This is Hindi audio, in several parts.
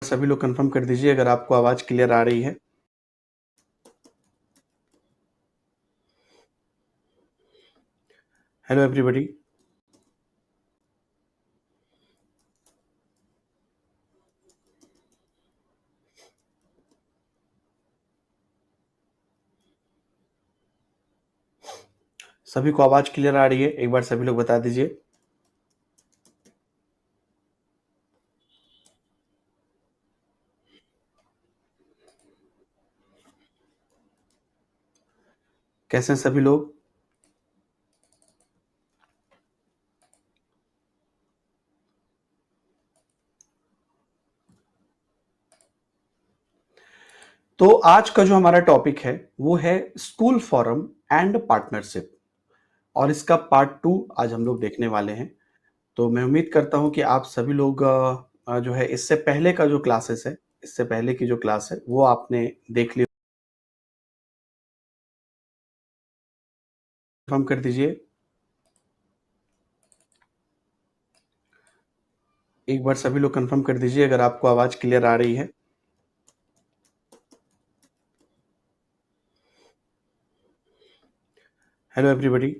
सभी लोग कंफर्म कर दीजिए अगर आपको आवाज़ क्लियर आ रही है। Hello everybody. सभी को आवाज़ क्लियर आ रही है? एक बार सभी लोग बता दीजिए। कैसे हैं सभी लोग? तो आज का जो हमारा टॉपिक है वो है स्कूल फोरम एंड पार्टनरशिप और इसका पार्ट 2 आज हम लोग देखने वाले हैं। तो मैं उम्मीद करता हूं कि आप सभी लोग जो है इससे पहले का जो क्लासेस है, इससे पहले की जो क्लास है वो आपने देख ली। कंफर्म कर दीजिए। एक बार सभी लोग कंफर्म कर दीजिए अगर आपको आवाज़ क्लियर आ रही है। Hello everybody.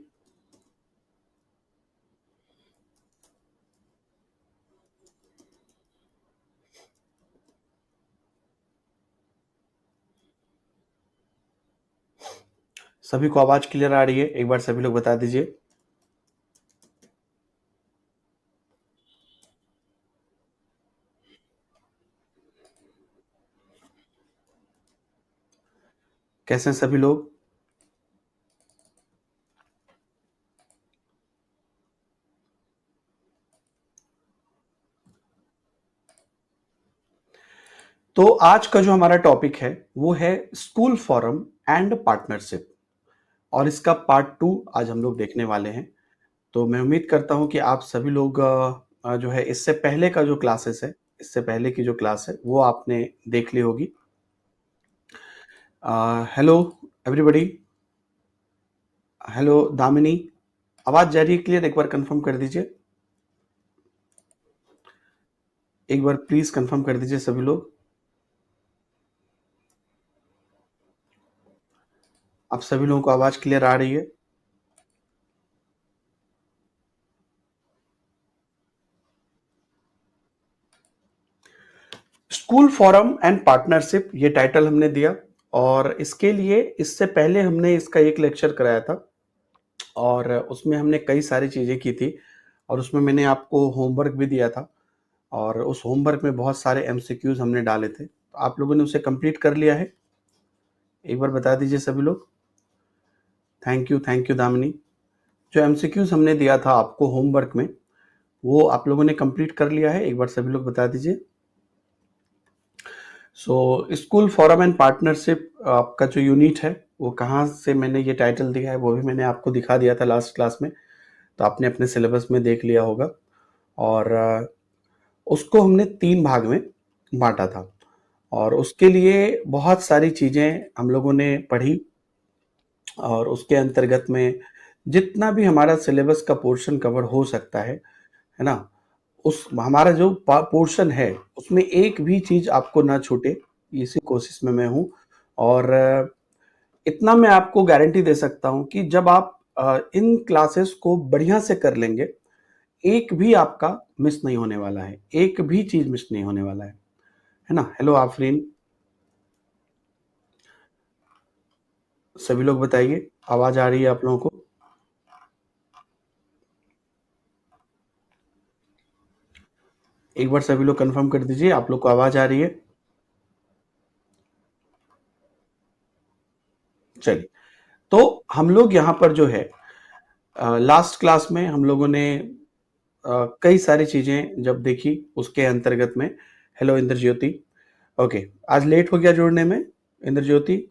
सभी को आवाज़ क्लियर आ रही है? एक बार सभी लोग बता दीजिए। कैसे हैं सभी लोग? तो आज का जो हमारा टॉपिक है वो है स्कूल फोरम एंड पार्टनरशिप और इसका पार्ट 2 आज हम लोग देखने वाले हैं। तो मैं उम्मीद करता हूं कि आप सभी लोग जो है इससे पहले का जो क्लासेस है, इससे पहले की जो क्लास है वो आपने देख ली होगी। Hello everybody. हेलो दामिनी। आवाज जा रही है क्लियर? एक बार कंफर्म कर दीजिए। एक बार प्लीज कंफर्म कर दीजिए सभी लोग। आप सभी लोगों को आवाज क्लियर आ रही है? स्कूल फोरम एंड पार्टनरशिप ये टाइटल हमने दिया और इसके लिए इससे पहले हमने इसका एक लेक्चर कराया था और उसमें हमने कई सारी चीज़ें की थी और उसमें मैंने आपको होमवर्क भी दिया था और उस होमवर्क में बहुत सारे एमसीक्यूज हमने डाले थे। तो आप लोगों ने उसे कंप्लीट कर लिया है? एक बार बता दीजिए सभी लोग। Thank you Damini. जो एमसीक्यूज हमने दिया था आपको होमवर्क में वो आप लोगों ने कंप्लीट कर लिया है? एक बार सभी लोग बता दीजिए। So school forum and partnership आपका जो यूनिट है वो कहाँ से मैंने ये टाइटल दिया है वो भी मैंने आपको दिखा दिया था लास्ट क्लास में। तो आपने अपने सिलेबस में देख लिया होगा और उसको हमने 3 भाग में बाँटा था और उसके लिए बहुत सारी चीज़ें हम लोगों ने पढ़ी और उसके अंतर्गत में जितना भी हमारा सिलेबस का पोर्शन कवर हो सकता है ना? उस हमारा जो पोर्शन है उसमें एक भी चीज़ आपको ना छूटे, इसी कोशिश में मैं हूँ और इतना मैं आपको गारंटी दे सकता हूँ कि जब आप इन क्लासेस को बढ़िया से कर लेंगे, एक भी आपका मिस नहीं होने वाला है, एक भी चीज़ मिस नहीं होने वाला है ना? हेलो आफरीन, सभी लोग बताइए, आवाज़ आ रही है आप लोगों को? एक बार सभी लोग कंफर्म कर दीजिए, आप लोग को आवाज़ आ रही है? चलिए, तो हम लोग यहाँ पर जो है लास्ट क्लास में हम लोगों ने कई सारी चीज़ें जब देखी उसके अंतर्गत में हेलो इंद्रज्योति। ओके, आज लेट हो गया जुड़ने में इंद्रज्योति।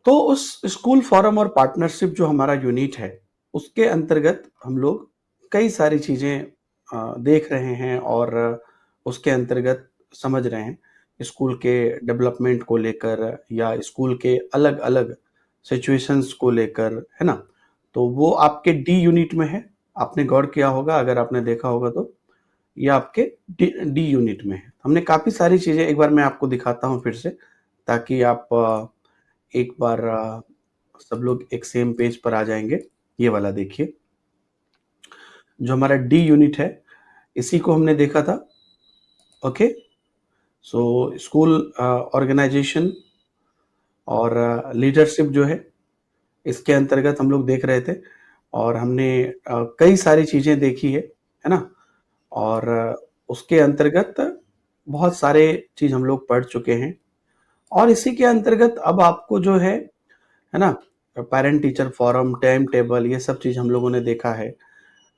तो उस स्कूल फोरम और पार्टनरशिप जो हमारा यूनिट है उसके अंतर्गत हम लोग कई सारी चीज़ें देख रहे हैं और उसके अंतर्गत समझ रहे हैं स्कूल के डेवलपमेंट को लेकर या स्कूल के अलग अलग सिचुएशंस को लेकर, है ना? तो वो आपके डी यूनिट में है। आपने गौर किया होगा अगर आपने देखा होगा तो। ये आपके डी यूनिट में है। हमने काफ़ी सारी चीज़ें, एक बार मैं आपको दिखाता हूँ फिर से, ताकि आप एक बार सब लोग एक सेम पेज पर आ जाएँगे। ये वाला देखिए, जो हमारा डी यूनिट है, इसी को हमने देखा था। ओके, सो स्कूल ऑर्गेनाइजेशन और लीडरशिप जो है, इसके अंतर्गत हम लोग देख रहे थे, और हमने कई सारी चीज़ें देखी है ना? और उसके अंतर्गत बहुत सारे चीज़ हम लोग पढ़ चुके हैं, और इसी के अंतर्गत अब आपको जो है ना? Parent teacher forum, time table, ये सब चीज़ हम लोगों ने देखा है,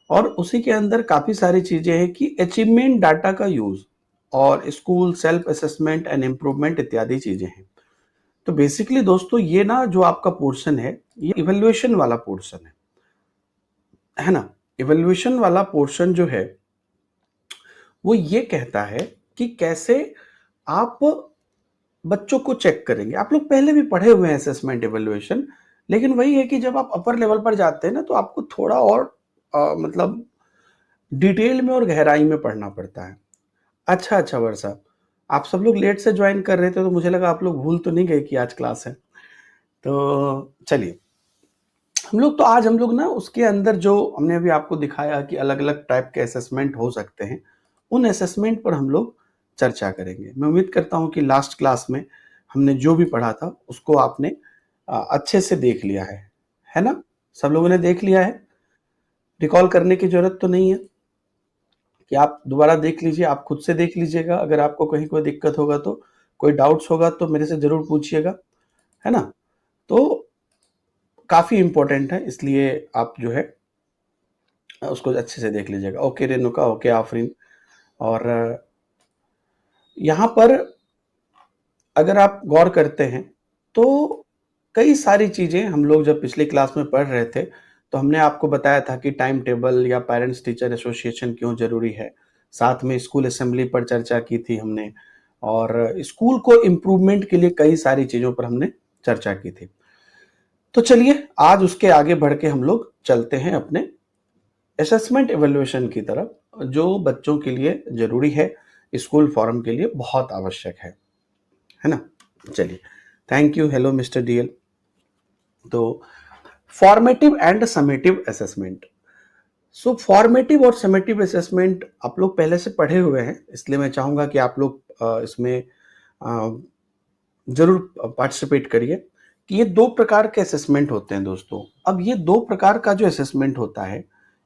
और उसी के अंदर काफ़ी सारी चीज़ें हैं कि अचीवमेंट डाटा का यूज़ और school self assessment and improvement इत्यादि चीज़ें हैं। तो बेसिकली दोस्तों, ये ना जो आपका पोर्शन है, ये इवैल्यूएशन वाला पोर्शन है ना? इवैल्यूएशन वाला पोर्शन जो है, वो ये कहता है कि कैसे आप बच्चों को चेक करेंगे। आप लोग पहले भी पढ़े हुए हैं असेसमेंट इवैल्यूएशन, लेकिन वही है कि जब आप अपर लेवल पर जाते हैं ना, तो आपको थोड़ा और मतलब डिटेल में और गहराई में पढ़ना पड़ता है। अच्छा वर्षा, आप सब लोग लेट से ज्वाइन कर रहे थे, तो मुझे लगा आप लोग भूल तो नहीं गए कि आज क्लास है। तो चलिए, हम लोग ना उसके अंदर जो हमने अभी आपको दिखाया कि अलग-अलग टाइप के असेसमेंट हो सकते हैं, उन असेसमेंट पर हम लोग चर्चा करेंगे। मैं उम्मीद करता हूँ कि लास्ट क्लास में हमने जो भी पढ़ा था, उसको आपने अच्छे से देख लिया है ना? सब लोगों ने देख लिया है? रिकॉल करने की ज़रूरत तो नहीं है कि आप दोबारा देख लीजिए, आप खुद से देख लीजिएगा, अगर आपको कहीं कोई दिक्कत होगा तो, कोई डाउट्स होगा तो मेरे से ज़रूर पूछिएगा, है ना? तो काफ़ी इम्पोर्टेंट है, इसलिए आप जो है उसको अच्छे से देख लीजिएगा। Okay Renuka, okay Afreen. और यहाँ पर अगर आप गौर करते हैं, तो कई सारी चीज़ें हम लोग जब पिछली क्लास में पढ़ रहे थे, तो हमने आपको बताया था कि टाइम टेबल या पेरेंट्स टीचर एसोसिएशन क्यों ज़रूरी है। साथ में स्कूल असेंबली पर चर्चा की थी हमने, और स्कूल को इम्प्रूवमेंट के लिए कई सारी चीज़ों पर हमने चर्चा की थी। तो चलिए, आज उसके आगे बढ़ के हम लोग चलते हैं अपने असेसमेंट इवैल्यूएशन की तरफ, जो बच्चों के लिए ज़रूरी है, स्कूल फॉर्म के लिए बहुत आवश्यक है ना? चलिए, thank you, hello mister DL. तो formative and summative assessment. So formative और समेटिव असेसमेंट आप लोग पहले से पढ़े हुए हैं, इसलिए मैं चाहूँगा कि आप लोग इसमें ज़रूर पार्टिसिपेट करिए। कि ये 2 प्रकार के असेसमेंट होते हैं दोस्तों। अब ये 2 प्रकार का जो असेसमेंट होता है,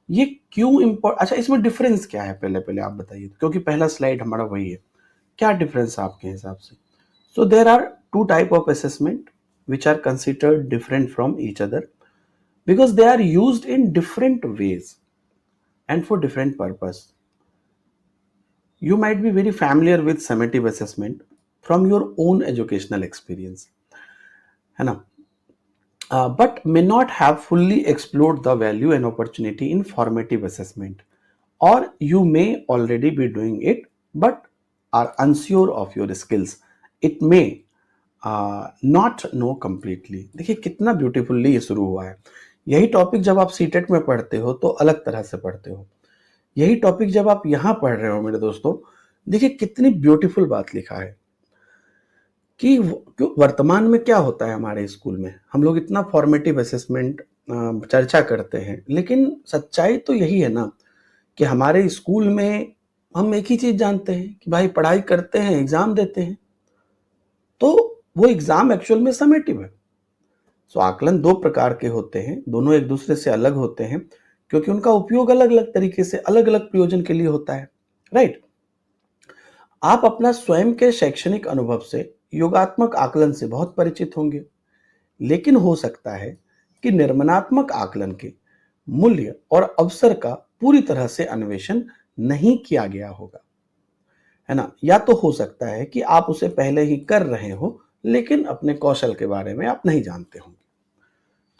ये क्यों अच्छा, इसमें डिफरेंस क्या है, पहले आप बताइए? क्योंकि पहला स्लाइड हमारा वही है। क्या डिफरेंस है आपके हिसाब से? So there are two type of assessment which are considered different from each other because they are used in different ways and for different purpose. You might be very familiar with summative assessment from your own educational experience, है ना? But may not have fully explored the value and opportunity in formative assessment, or you may already be doing it but are unsure of your skills. It may not know completely. देखिए कितना ब्यूटीफुल्ली ये शुरू हुआ है। यही टॉपिक जब आप सीटेट में पढ़ते हो तो अलग तरह से पढ़ते हो, यही टॉपिक जब आप यहाँ पढ़ रहे हो मेरे दोस्तों, देखिए कितनी ब्यूटीफुल बात लिखा है कि वर्तमान में क्या होता है हमारे स्कूल में। हम लोग इतना फॉर्मेटिव असेसमेंट चर्चा करते हैं, लेकिन सच्चाई तो यही है ना कि हमारे स्कूल में हम एक ही चीज़ जानते हैं कि भाई पढ़ाई करते हैं, एग्ज़ाम देते हैं, तो वो एग्ज़ाम एक्चुअल में समेटिव है। सो आकलन 2 प्रकार के होते हैं, दोनों एक दूसरे से अलग होते हैं, क्योंकि उनका उपयोग अलग-अलग तरीके से अलग-अलग प्रयोजन के लिए होता है, राइट? आप अपना स्वयं के शैक्षणिक अनुभव से योगात्मक आकलन से बहुत परिचित होंगे, लेकिन हो सकता है कि निर्माणात्मक आकलन के मूल्य और अवसर का पूरी तरह से अन्वेषण नहीं किया गया होगा, है ना? या तो हो सकता है कि आप उसे पहले ही कर रहे हो, लेकिन अपने कौशल के बारे में आप नहीं जानते होंगे।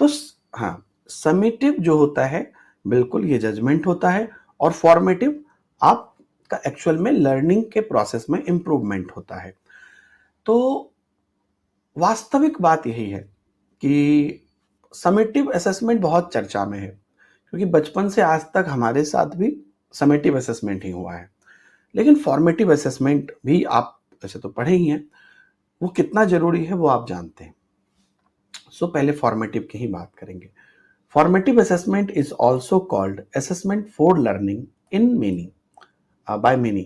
तो हाँ, समेटिव जो होता है, बिल्कुल ये जजमेंट होता है, और फॉर्मेटिव आपका एक्चुअल में लर्निंग के प्रोसेस में इम्प्रूवमेंट होता है। तो वास्तविक बात यही है कि समेटिव असेसमेंट बहुत चर्चा में है, क्योंकि बचपन से आज तक हमारे साथ भी समेटिव असेसमेंट ही हुआ है। लेकिन फॉर्मेटिव असेसमेंट भी आप वैसे तो पढ़े ही हैं, वो कितना जरूरी है वो आप जानते हैं। सो पहले फॉर्मेटिव की ही बात करेंगे। Formative assessment is also called assessment for learning in meaning by many.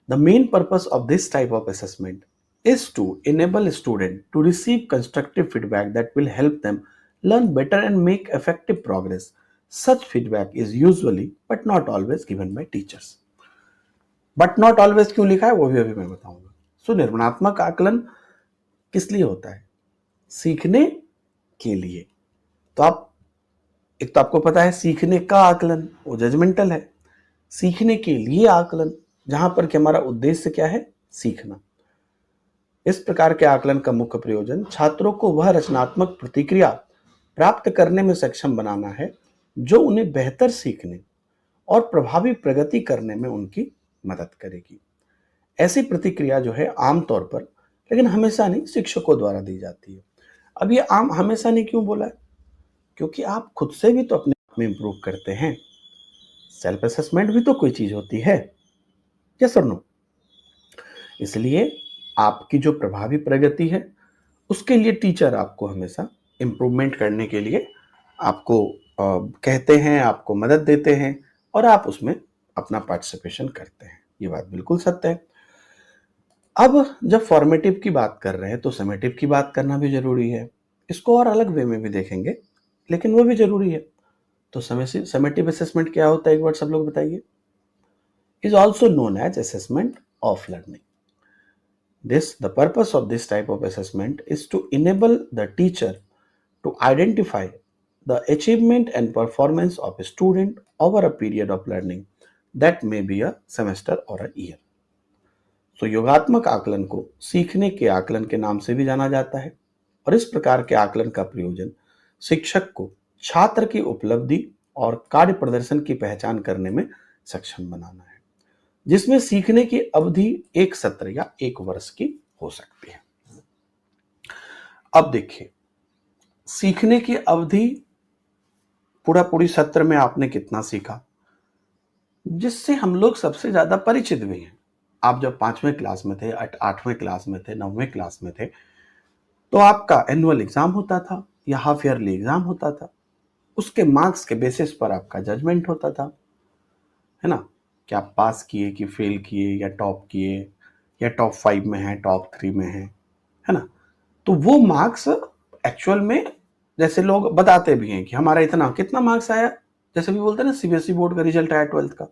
The main purpose of this type of assessment is to enable a student to receive constructive feedback that will help them learn better and make effective progress. Such feedback is usually but not always given by teachers. But not always क्यों लिखा है वो भी अभी मैं बताऊंगा। सो निर्माणात्मक आकलन किस लिए होता है? सीखने के लिए। तो आप एक तो आपको पता है सीखने का आकलन वो जजमेंटल है, सीखने के लिए आकलन जहां पर कि हमारा उद्देश्य क्या है? सीखना। इस प्रकार के आकलन का मुख्य प्रयोजन छात्रों को वह रचनात्मक प्रतिक्रिया प्राप्त करने में सक्षम बनाना है जो उन्हें बेहतर सीखने और प्रभावी प्रगति करने में उनकी मदद करेगी। ऐसी प्रतिक्रिया जो है आमतौर पर, लेकिन हमेशा नहीं, शिक्षकों द्वारा दी जाती है। अब ये आम हमेशा नहीं क्यों बोला है? क्योंकि आप खुद से भी तो अपने आप में इंप्रूव करते हैं। सेल्फ असेसमेंट भी तो कोई चीज होती है, यस और नो? इसलिए आपकी जो प्रभावी प्रगति है उसके लिए टीचर आपको हमेशा इम्प्रूवमेंट करने के लिए आपको कहते हैं, आपको मदद देते हैं और आप उसमें अपना पार्टिसिपेशन करते हैं। ये बात बिल्कुल सत्य है। अब जब फॉर्मेटिव की बात कर रहे हैं तो समेटिव की बात करना भी जरूरी है। इसको और अलग वे में भी देखेंगे, लेकिन वो भी जरूरी है। तो समेटिव असेसमेंट क्या होता है एक बार सब लोग बताइए। Is also known as assessment of learning. The purpose of this type of assessment is to enable the teacher to identify the achievement and performance of a student over a period of learning that may be a semester or a year. So योगात्मक आकलन को सीखने के आकलन के नाम से भी जाना जाता है और इस प्रकार के आकलन का प्रयोजन शिक्षक को छात्र की उपलब्धि और कार्य प्रदर्शन की पहचान करने में सक्षम बनाना है, जिसमें सीखने की अवधि एक सत्र या एक वर्ष की हो सकती है। अब देखिए, सीखने की अवधि पूरी सत्र में आपने कितना सीखा, जिससे हम लोग सबसे ज्यादा परिचित भी हैं। आप जब 5वें क्लास में थे, 8वें क्लास में थे, 9वें क्लास में थे, तो आपका एनुअल एग्जाम होता था या हाफ ईयरली एग्जाम होता था। उसके मार्क्स के बेसिस पर आपका जजमेंट होता था, है ना, कि आप पास किए कि फेल किए या टॉप किए या टॉप 5 में है, टॉप 3 में है ना। तो वो मार्क्स एक्चुअल में जैसे लोग बताते भी हैं कि हमारा इतना कितना मार्क्स आया, जैसे भी बोलते हैं ना सीबीएसई बोर्ड का रिजल्ट आया 12th का,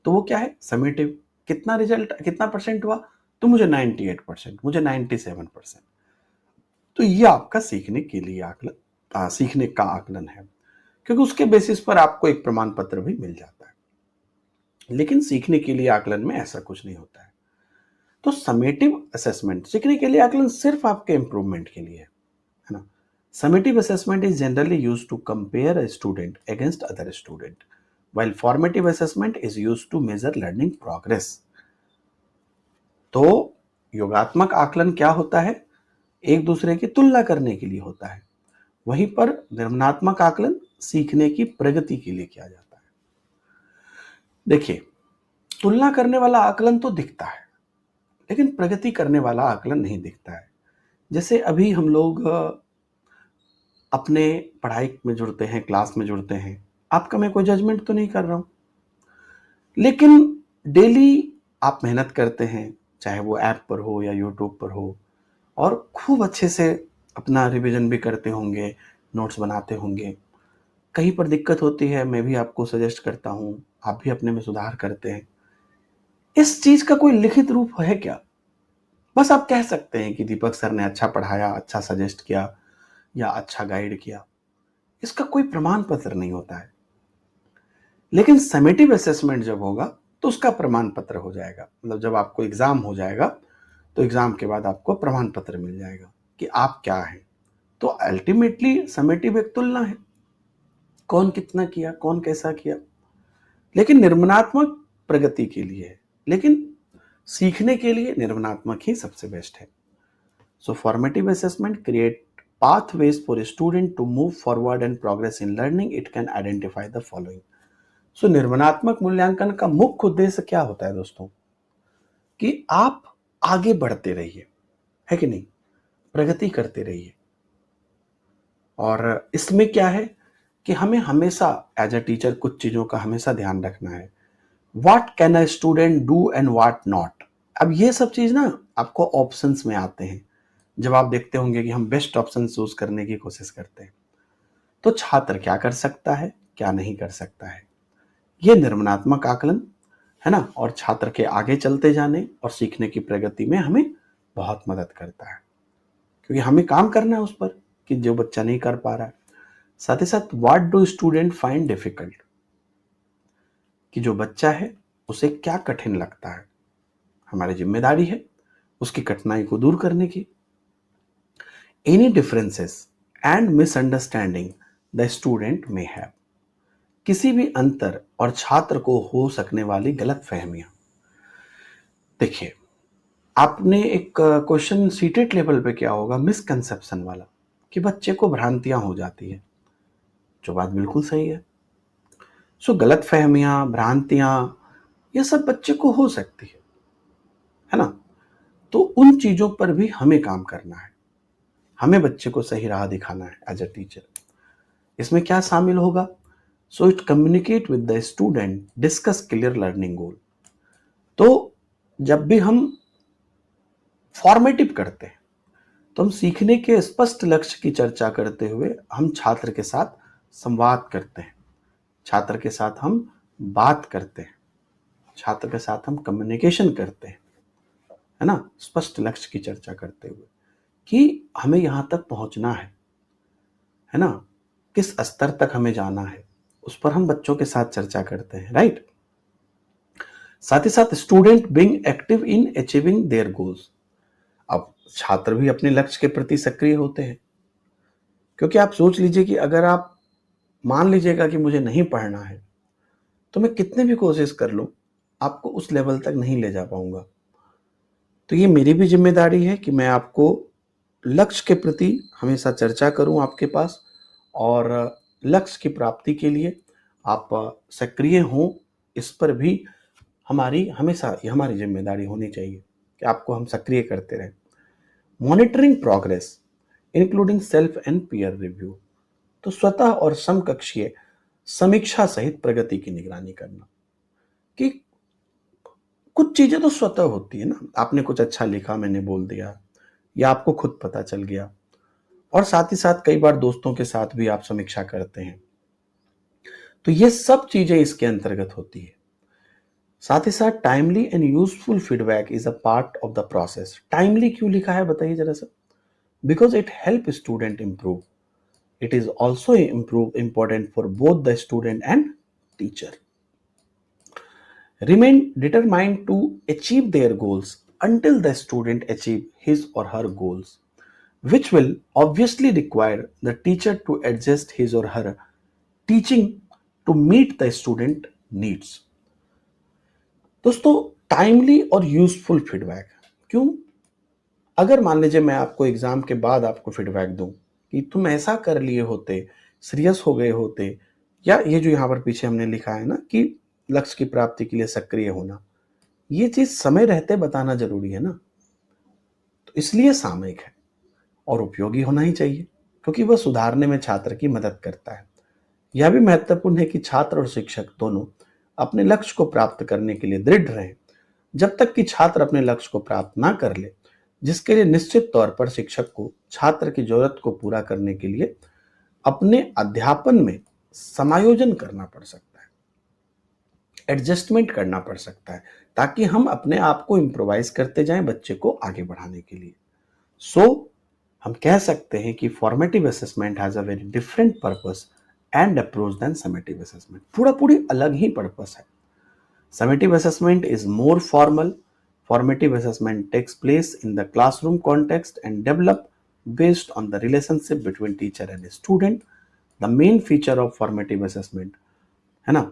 तो वो क्या है? समेटिव। कितना रिजल्ट, कितना परसेंट हुआ? तो मुझे 98%, मुझे 97%। तो ये आपका सीखने के लिए आकलन, सीखने का आकलन है, क्योंकि उसके बेसिस पर आपको एक प्रमाण पत्र भी मिल जाता है। लेकिन सीखने के लिए आकलन में ऐसा कुछ नहीं होता है। तो समेटिव असेसमेंट, सीखने के लिए आकलन सिर्फ आपके इंप्रूवमेंट के लिए है ना। Summative assessment is generally used to compare a student against other student, while formative assessment is used to measure learning progress. तो योगात्मक आकलन क्या होता है? एक दूसरे की तुलना करने के लिए होता है। वहीं पर निर्माणात्मक आकलन सीखने की प्रगति के लिए किया जाता है। देखिए, तुलना करने वाला आकलन तो दिखता है, लेकिन प्रगति करने वाला आकलन नहीं दिखता है। जैसे अभी हम लोग अपने पढ़ाई में जुड़ते हैं, क्लास में जुड़ते हैं, आपका मैं कोई जजमेंट तो नहीं कर रहा हूं, लेकिन डेली आप मेहनत करते हैं, चाहे वो ऐप पर हो या यूट्यूब पर हो, और खूब अच्छे से अपना रिवीजन भी करते होंगे, नोट्स बनाते होंगे। कहीं पर दिक्कत होती है, मैं भी आपको सजेस्ट करता हूं, आप भी अपने में सुधार करते हैं। इस चीज का कोई लिखित रूप है क्या? बस आप कह सकते हैं कि दीपक सर ने अच्छा पढ़ाया, अच्छा सजेस्ट किया या अच्छा गाइड किया। इसका कोई प्रमाण पत्र नहीं होता है। लेकिन समेटिव असेसमेंट जब होगा तो उसका प्रमाण पत्र हो जाएगा। मतलब जब आपको एग्जाम हो जाएगा तो एग्जाम के बाद आपको प्रमाण पत्र मिल जाएगा कि आप क्या हैं। तो अल्टीमेटली समेटिव एक तुलना है, कौन कितना किया, कौन कैसा किया, लेकिन निर्माणात्मक प्रगति के लिए है। लेकिन सीखने के लिए निर्माणात्मक ही सबसे बेस्ट है। So formative assessment create pathways for a student to move forward and progress in learning. It can identify the following. सो निर्माणात्मक मूल्यांकन का मुख्य उद्देश्य क्या होता है दोस्तों? कि आप आगे बढ़ते रहिए, है कि नहीं? प्रगति करते रहिए। और इसमें क्या है कि हमें हमेशा एज अ टीचर कुछ चीज़ों का हमेशा ध्यान रखना है। What can a student do and what not. अब ये सब चीज़ ना आपको ऑप्शंस में आते हैं। जब आप देखते होंगे कि हम बेस्ट ऑप्शन चूज करने की कोशिश करते हैं, तो छात्र क्या कर सकता है, क्या नहीं कर सकता है, ये निर्माणात्मक आकलन है ना, और छात्र के आगे चलते जाने और सीखने की प्रगति में हमें बहुत मदद करता है, क्योंकि हमें काम करना है उस पर कि जो बच्चा नहीं कर पा रहा है। साथ ही साथ what do student find difficult, कि जो बच्चा है उसे क्या कठिन लगता है, हमारी जिम्मेदारी है उसकी कठिनाई को दूर करने की। Any differences and misunderstanding the student में हैव, किसी भी अंतर और छात्र को हो सकने वाली गलत फहमियां। देखिए, आपने एक क्वेश्चन सीटेट लेवल पे क्या होगा, मिसकंसेप्शन वाला, कि बच्चे को भ्रांतियां हो जाती है, जो बात बिल्कुल सही है। सो गलत फहमियां, भ्रांतियां, ये सब बच्चे को हो सकती है ना। तो उन चीजों पर भी हमें काम करना है, हमें बच्चे को सही राह दिखाना है एज अ टीचर। इसमें क्या शामिल होगा? So it communicate with the student, discuss clear learning goal. तो जब भी हम फॉर्मेटिव करते हैं, तो हम सीखने के स्पष्ट लक्ष्य की चर्चा करते हुए हम छात्र के साथ संवाद करते हैं, छात्र के साथ हम बात करते हैं, छात्र के साथ हम कम्युनिकेशन करते हैं, है ना, स्पष्ट लक्ष्य की चर्चा करते हुए कि हमें यहां तक पहुंचना है ना, किस स्तर तक हमें जाना है, उस पर हम बच्चों के साथ चर्चा करते हैं, राइट। साथ ही साथ student being active in achieving their goals. अब छात्र भी अपने लक्ष्य के प्रति सक्रिय होते हैं, क्योंकि आप सोच लीजिए कि अगर आप मान लीजिएगा कि मुझे नहीं पढ़ना है, तो मैं कितने भी कोशिश कर लूं, आपको उस लेवल तक नहीं ले जा पाऊंगा। तो ये मेरी भी जिम्मेदारी है कि मैं आपको लक्ष्य के प्रति हमेशा चर्चा करूं आपके पास, और लक्ष्य की प्राप्ति के लिए आप सक्रिय हों, इस पर भी हमारी हमेशा ये हमारी जिम्मेदारी होनी चाहिए कि आपको हम सक्रिय करते रहें। Monitoring progress including self and peer review, तो स्वतः और समकक्षीय समीक्षा सहित प्रगति की निगरानी करना। कि कुछ चीजें तो स्वतः होती है ना, आपने कुछ अच्छा लिखा, मैंने बोल दिया, या आपको खुद पता चल गया, और साथ ही साथ कई बार दोस्तों के साथ भी आप समीक्षा करते हैं, तो ये सब चीजें इसके अंतर्गत होती है। साथ ही साथ timely and useful feedback is a part of the process. Timely क्यों लिखा है बताइए जरा सा? Because it help student improve, it is also important for both the student and teacher. Remain determined to achieve their goals until the student achieve his or her goals, which will obviously require the teacher to adjust his or her teaching to meet the student needs. दोस्तों, टाइमली और यूजफुल फीडबैक क्यों? अगर मान लीजिए मैं आपको एग्जाम के बाद आपको फीडबैक दूं कि तुम ऐसा कर लिए होते, सीरियस हो गए होते, या ये जो यहाँ पर पीछे हमने लिखा है ना कि लक्ष्य की प्राप्ति के लिए सक्रिय होना, ये चीज समय रहते बताना जरूरी है ना। तो इसलिए सामयिक है और उपयोगी होना ही चाहिए, क्योंकि वह सुधारने में छात्र की मदद करता है। यह भी महत्वपूर्ण है कि छात्र और शिक्षक दोनों अपने लक्ष्य को प्राप्त करने के लिए दृढ़ रहें। जब तक कि छात्र अपने लक्ष्य को प्राप्त ना कर ले, जिसके लिए निश्चित तौर पर शिक्षक को छात्र की जरूरत को पूरा करने के लिए अपने अध्यापन में समायोजन करना पड़ सकता है, एडजस्टमेंट करना पड़ सकता है, ताकि हम अपने आप को इम्प्रोवाइज करते जाएं बच्चे को आगे बढ़ाने के लिए। हम कह सकते हैं कि formative assessment has a very different purpose and approach than summative assessment. पूरा पूरी अलग ही पर्पस है। Summative assessment is more formal. Formative assessment takes place in the classroom context and developed based on the relationship between teacher and student. The main feature of formative assessment है ना,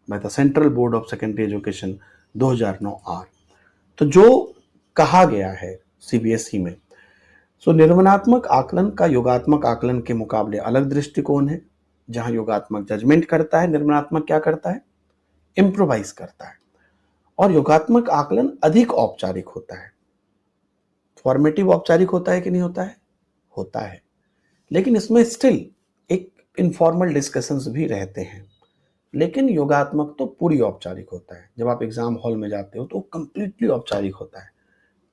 by the Central Board of Secondary Education 2009 R। तो जो कहा गया है सीबीएसई में, निर्माणात्मक आकलन का योगात्मक आकलन के मुकाबले अलग दृष्टिकोण है। जहां योगात्मक जजमेंट करता है, निर्माणात्मक क्या करता है? इम्प्रोवाइज करता है। और योगात्मक आकलन अधिक औपचारिक होता है। फॉर्मेटिव औपचारिक होता है कि नहीं होता है? होता है, लेकिन इसमें स्टिल एक इनफॉर्मल डिस्कशंस भी रहते हैं। लेकिन योगात्मक तो पूरी औपचारिक होता है। जब आप एग्जाम हॉल में जाते हो तो कंप्लीटली औपचारिक होता है,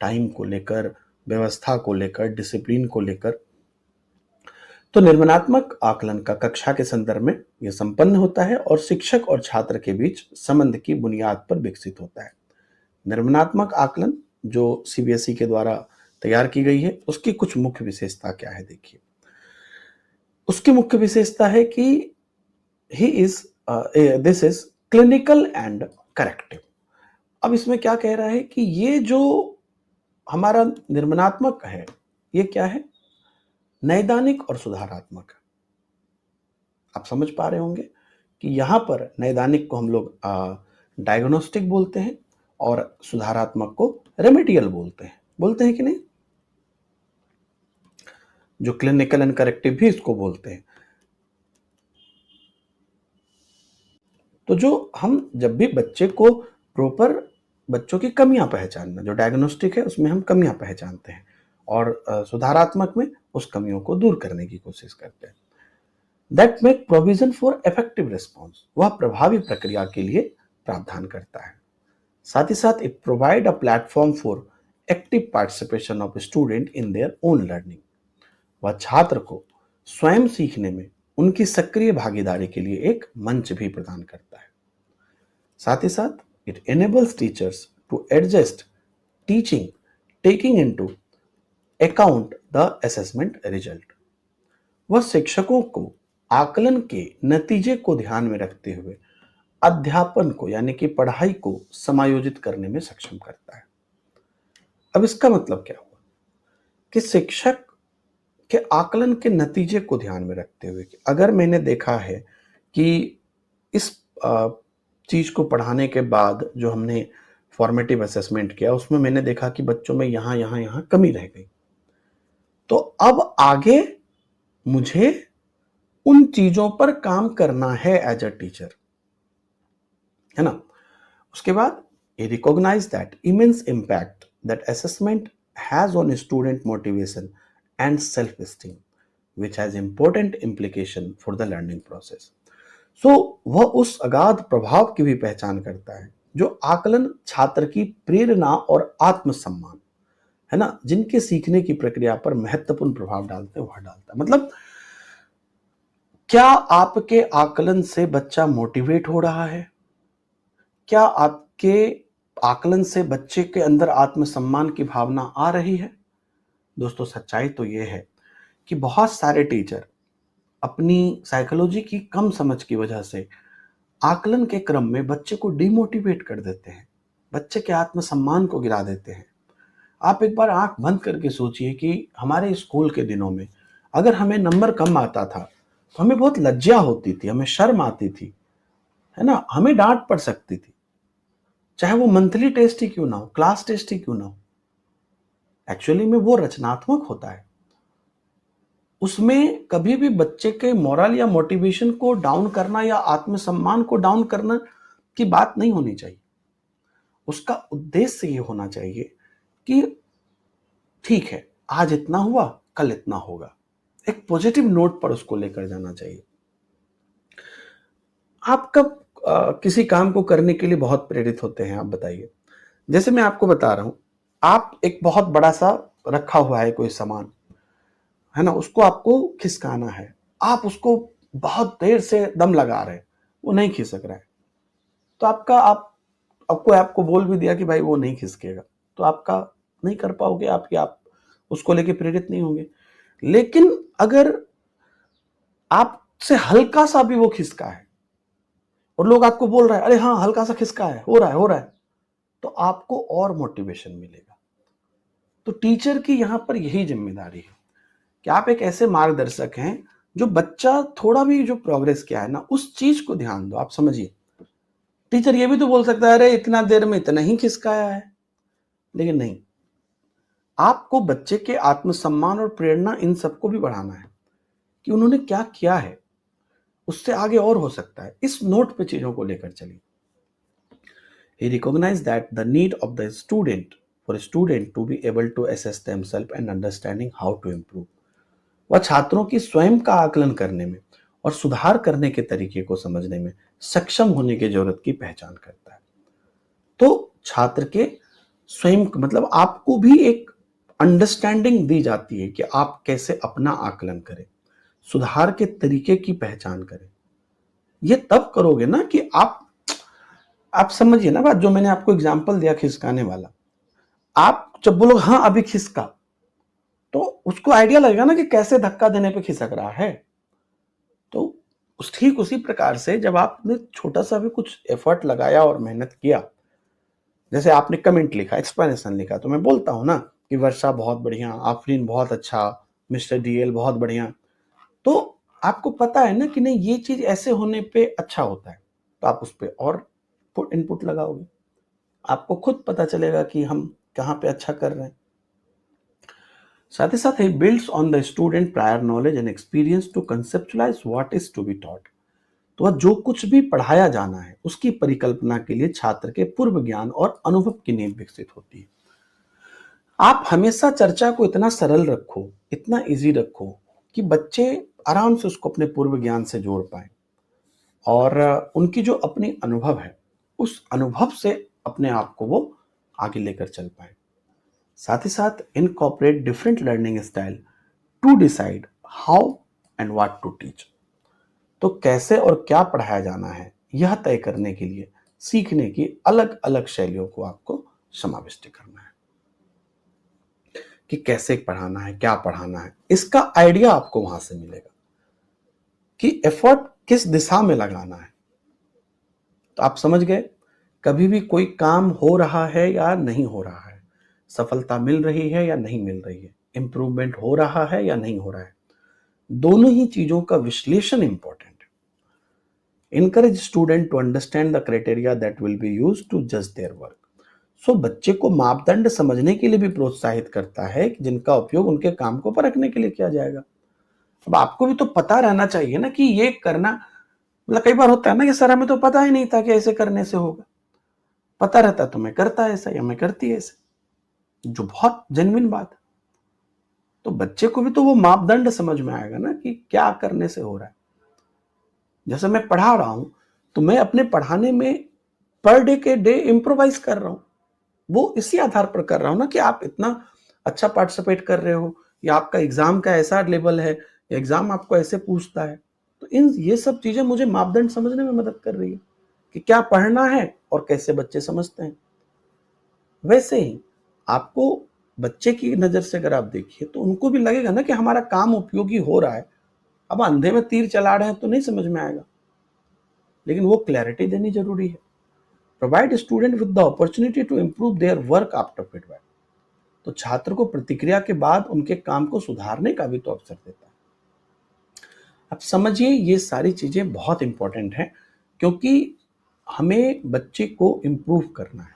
टाइम को लेकर, व्यवस्था को लेकर, डिसिप्लिन को लेकर। तो निर्माणात्मक आकलन का कक्षा के संदर्भ में यह संपन्न होता है और शिक्षक और छात्र के बीच संबंध की बुनियाद पर विकसित होता है। निर्माणात्मक आकलन जो सीबीएसई के द्वारा तैयार की गई है, उसकी कुछ मुख्य विशेषता क्या है? देखिए, उसकी मुख्य विशेषता है कि this is clinical and corrective. अब इसमें क्या कह रहा है कि ये जो हमारा निर्माणात्मक है, ये क्या है? नैदानिक और सुधारात्मक। आप समझ पा रहे होंगे कि यहां पर नैदानिक को हम लोग डायग्नोस्टिक बोलते हैं और सुधारात्मक को रेमेडियल बोलते हैं कि नहीं? जो क्लिनिकल एंड करेक्टिव भी इसको बोलते हैं। तो जो हम जब भी बच्चे को प्रॉपर बच्चों की कमियां पहचानना, जो डायग्नोस्टिक है उसमें हम कमियां पहचानते हैं और सुधारात्मक में उस कमियों को दूर करने की कोशिश करते हैं। That make provision for effective response, वह प्रभावी प्रक्रिया के लिए प्रावधान करता है। साथ ही साथ it provide a platform for active participation of student in their own learning, वह छात्र को स्वयं सीखने में उनकी सक्रिय भागीदारी के लिए एक मंच भी प्रदान करता है। साथ ही साथ it enables teachers to adjust teaching taking into account the assessment result, वह शिक्षकों को आकलन के नतीजे को ध्यान में रखते हुए अध्यापन को यानी कि पढ़ाई को समायोजित करने में सक्षम करता है। अब इसका मतलब क्या हुआ कि शिक्षक के आकलन के नतीजे को ध्यान में रखते हुए कि अगर मैंने देखा है कि इस चीज को पढ़ाने के बाद जो हमने फॉर्मेटिव असेसमेंट किया उसमें मैंने देखा कि बच्चों में यहां कमी रह गई, तो अब आगे मुझे उन चीजों पर काम करना है एज अ टीचर, है ना। उसके बाद ये recognise that immense impact that assessment has on student motivation and self esteem which has important implication for the learning process. So वह उस अगाध प्रभाव की भी पहचान करता है जो आकलन छात्र की प्रेरणा और आत्मसम्मान, है ना, जिनके सीखने की प्रक्रिया पर महत्वपूर्ण प्रभाव डालते वह डालता है। मतलब क्या आपके आकलन से बच्चा मोटिवेट हो रहा है? क्या आपके आकलन से बच्चे के अंदर आत्मसम्मान की भावना आ रही है? दोस्तों, सच्चाई तो यह है कि बहुत सारे टीचर अपनी साइकोलॉजी की कम समझ की वजह से आकलन के क्रम में बच्चे को डिमोटिवेट कर देते हैं, बच्चे के आत्मसम्मान को गिरा देते हैं। आप एक बार आंख बंद करके सोचिए कि हमारे स्कूल के दिनों में अगर हमें नंबर कम आता था तो हमें बहुत लज्जा होती थी, हमें शर्म आती थी, है ना, हमें डांट पड़ सकती थी, चाहे वो मंथली टेस्ट ही क्यों ना हो, क्लास टेस्ट ही क्यों ना हो। एक्चुअली में वो रचनात्मक होता है, उसमें कभी भी बच्चे के मोरल या मोटिवेशन को डाउन करना या आत्मसम्मान को डाउन करना की बात नहीं होनी चाहिए। उसका उद्देश्य ये होना चाहिए कि ठीक है, आज इतना हुआ, कल इतना होगा, एक पॉजिटिव नोट पर उसको लेकर जाना चाहिए। आप कब किसी काम को करने के लिए बहुत प्रेरित होते हैं, आप बताइए। जैसे मैं आपको बता रहा हूं, आप एक बहुत बड़ा सा रखा हुआ है कोई सामान, है ना, उसको आपको खिसकाना है, आप उसको बहुत देर से दम लगा रहे हैं, वो नहीं खिसक रहा है, तो आपको आपको बोल भी दिया कि भाई वो नहीं खिसकेगा, तो आपका नहीं कर पाओगे, आप उसको लेके प्रेरित नहीं होंगे। लेकिन अगर आपसे हल्का सा भी वो खिसका है और लोग आपको बोल रहे हैं अरे हाँ हल्का सा खिसका है, हो रहा है, तो आपको और मोटिवेशन मिलेगा। तो टीचर की यहां पर यही जिम्मेदारी है कि आप एक ऐसे मार्गदर्शक हैं जो बच्चा थोड़ा भी जो प्रोग्रेस किया है ना, उस चीज को ध्यान दो। आप समझिए, टीचर ये भी तो बोल सकता है अरे इतना देर में इतना ही खिसकाया है, लेकिन नहीं, आपको बच्चे के आत्मसम्मान और प्रेरणा इन सबको भी बढ़ाना है कि उन्होंने क्या किया है, उससे आगे और हो सकता है। इस नोट पे चीजों को लेकर चलिए। He recognized that the need of the student for a student to be able to assess themselves and understanding how to improve. वह छात्रों की स्वयं का आकलन करने में और सुधार करने के तरीके को समझने में सक्षम होने की जरूरत की पहचान करता है। तो छात्र के स्वयं मतलब आपको भी एक अंडरस्टैंडिंग दी जाती है कि आप कैसे अपना आकलन करें, सुधार के तरीके की पहचान करें। ये तब करोगे ना कि आप समझिए ना बात, जो मैंने आपको एग्जांपल दिया खिसकाने वाला। आप जब बोलोगे हाँ अभी खिसका, तो उसको आइडिया लगेगा ना कि कैसे धक्का देने पे खिसक रहा है। तो ठीक उसी प्रकार से जब आपने छोटा सा भी कुछ एफर्ट लगाया और मेहनत किया, जैसे आपने कमेंट लिखा, एक्सप्लेनेशन लिखा, तो मैं बोलता हूं ना कि वर्षा बहुत बढ़िया, आफरीन बहुत अच्छा, मिस्टर डीएल बहुत बढ़िया। तो आपको पता है ना कि नहीं ये चीज ऐसे होने पे अच्छा होता है, तो आप उस पर और इनपुट लगाओगे। आपको खुद पता चलेगा कि हम कहाँ पे अच्छा कर रहे हैं। साथ ही साथ ही builds on the student prior knowledge and experience to conceptualise what is to be taught. तो वह जो कुछ भी पढ़ाया जाना है उसकी परिकल्पना के लिए छात्र के पूर्व ज्ञान और अनुभव की नींव विकसित होती है। आप हमेशा चर्चा को इतना सरल रखो, इतना इजी रखो कि बच्चे आराम से उसको अपने पूर्व ज्ञान से जोड़ पाए और उनकी जो अपनी अनुभव है उस अनुभव से अपने आप को वो आगे लेकर चल पाए। साथ ही साथ incorporate different learning style to decide how and what to teach. तो कैसे और क्या पढ़ाया जाना है यह तय करने के लिए सीखने की अलग अलग शैलियों को आपको समाविष्ट करना है कि कैसे पढ़ाना है, क्या पढ़ाना है, इसका आइडिया आपको वहां से मिलेगा कि एफर्ट किस दिशा में लगाना है। तो आप समझ गए, कभी भी कोई काम हो रहा है या नहीं हो रहा है, सफलता मिल रही है या नहीं मिल रही है, इंप्रूवमेंट हो रहा है या नहीं हो रहा है, दोनों ही चीजों का विश्लेषण इंपॉर्टेंट है। Encourage student to understand the criteria that will be used to जज देयर वर्क। सो बच्चे को मापदंड समझने के लिए भी प्रोत्साहित करता है कि जिनका उपयोग उनके काम को परखने के लिए किया जाएगा। अब आपको भी तो पता रहना चाहिए ना कि ये करना, मतलब कई बार होता है ना कि सर हमें तो पता ही नहीं था कि ऐसे करने से होगा, पता रहता तो मैं करता ऐसा या मैं करती ऐसे, जो बहुत जेन्युइन बात है। तो बच्चे को भी तो वो मापदंड समझ में आएगा ना कि क्या करने से हो रहा है। जैसे मैं पढ़ा रहा हूं तो मैं अपने पढ़ाने में पर डे के डे इम्प्रोवाइज कर रहा हूं, वो इसी आधार पर कर रहा हूं ना कि आप इतना अच्छा पार्टिसिपेट कर रहे हो या आपका एग्जाम का ऐसा लेवल है, एग्जाम आपको ऐसे पूछता है। तो इन ये सब चीजें मुझे मापदंड समझने में मदद कर रही है कि क्या पढ़ना है और कैसे बच्चे समझते हैं। वैसे ही आपको बच्चे की नजर से अगर आप देखिए तो उनको भी लगेगा ना कि हमारा काम उपयोगी हो रहा है। अब अंधे में तीर चला रहे हैं तो नहीं समझ में आएगा, लेकिन वो क्लैरिटी देनी जरूरी है। Provide student with the opportunity to improve their work after feedback. तो छात्र को प्रतिक्रिया के बाद उनके काम को सुधारने का भी तो अवसर देता है। अब समझिए ये सारी चीजें बहुत इंपॉर्टेंट हैं क्योंकि हमें बच्चे को इम्प्रूव करना है,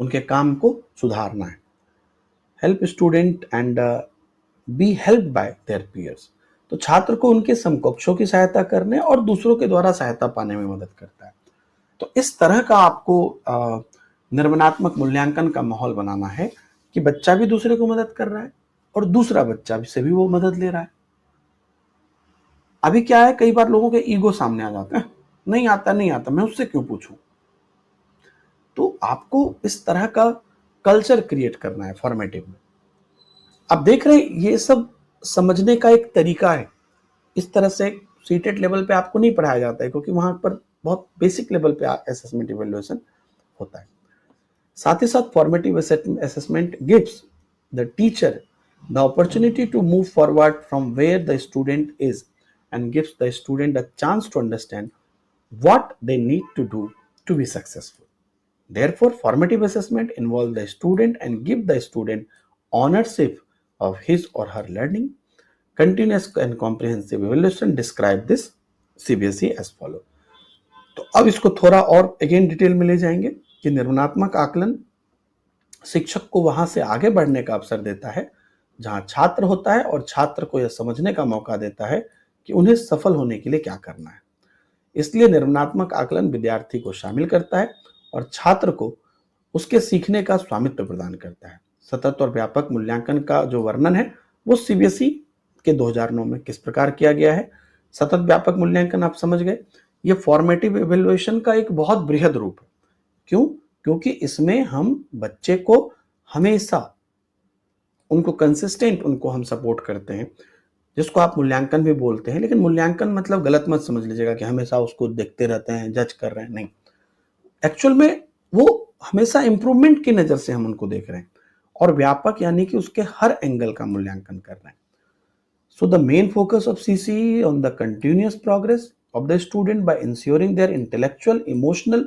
उनके काम को सुधारना है। Help student and be help by their peers. तो छात्र को उनके समकक्षों की सहायता करने और दूसरों के द्वारा सहायता पाने में मदद करता है। तो इस तरह का आपको निर्माणात्मक मूल्यांकन का माहौल बनाना है कि बच्चा भी दूसरे को मदद कर रहा है और दूसरा बच्चा भी से भी वो मदद ले रहा है। अभी क्या है, कई बार लोगों के ईगो सामने आ जाते हैं, नहीं आता नहीं आता मैं उससे क्यों पूछूं। तो आपको इस तरह का कल्चर क्रिएट करना है फॉर्मेटिव में। आप देख रहे हैं ये सब समझने का एक तरीका है। इस तरह से सीटेट लेवल पे आपको नहीं पढ़ाया जाता है क्योंकि वहां पर बहुत बेसिक लेवल पे असेसमेंट इवैल्यूएशन होता है। साथ ही साथ formative assessment gives the teacher the opportunity to move forward from where the student is and gives the student a chance to understand what they need to do to be successful. Therefore, formative assessment involve the student and give the student ownership of his or her learning. Continuous and comprehensive evaluation describe this CBSE as follow. तो अब इसको थोड़ा और अगेन डिटेल में ले जाएंगे कि निर्माणात्मक आकलन शिक्षक को वहां से आगे बढ़ने का अवसर देता है जहां छात्र होता है और छात्र को यह समझने का मौका देता है कि उन्हें सफल होने के लिए क्या करना है। इसलिए निर्माणात्मक आकलन विद्यार्थी को शामिल करता है और छात्र को उसके सीखने का स्वामित्व प्रदान करता है। सतत और व्यापक मूल्यांकन का जो वर्णन है वो सीबीएसई के 2009 में किस प्रकार किया गया है। सतत व्यापक मूल्यांकन आप समझ गए, ये फॉर्मेटिव इवैल्यूएशन का एक बहुत बृहद रूप है। क्यों? क्योंकि इसमें हम बच्चे को हमेशा उनको कंसिस्टेंट उनको हम सपोर्ट करते हैं, जिसको आप मूल्यांकन भी बोलते हैं। लेकिन मूल्यांकन मतलब गलत मत समझ लीजिएगा कि हमेशा उसको देखते रहते हैं, जज कर रहे हैं, नहीं। एक्चुअल में वो हमेशा इंप्रूवमेंट की नजर से हम उनको देख रहे हैं और व्यापक यानी कि उसके हर एंगल का मूल्यांकन कर रहे हैं। So the main focus of CCE on the continuous progress of the student by ensuring their intellectual, emotional,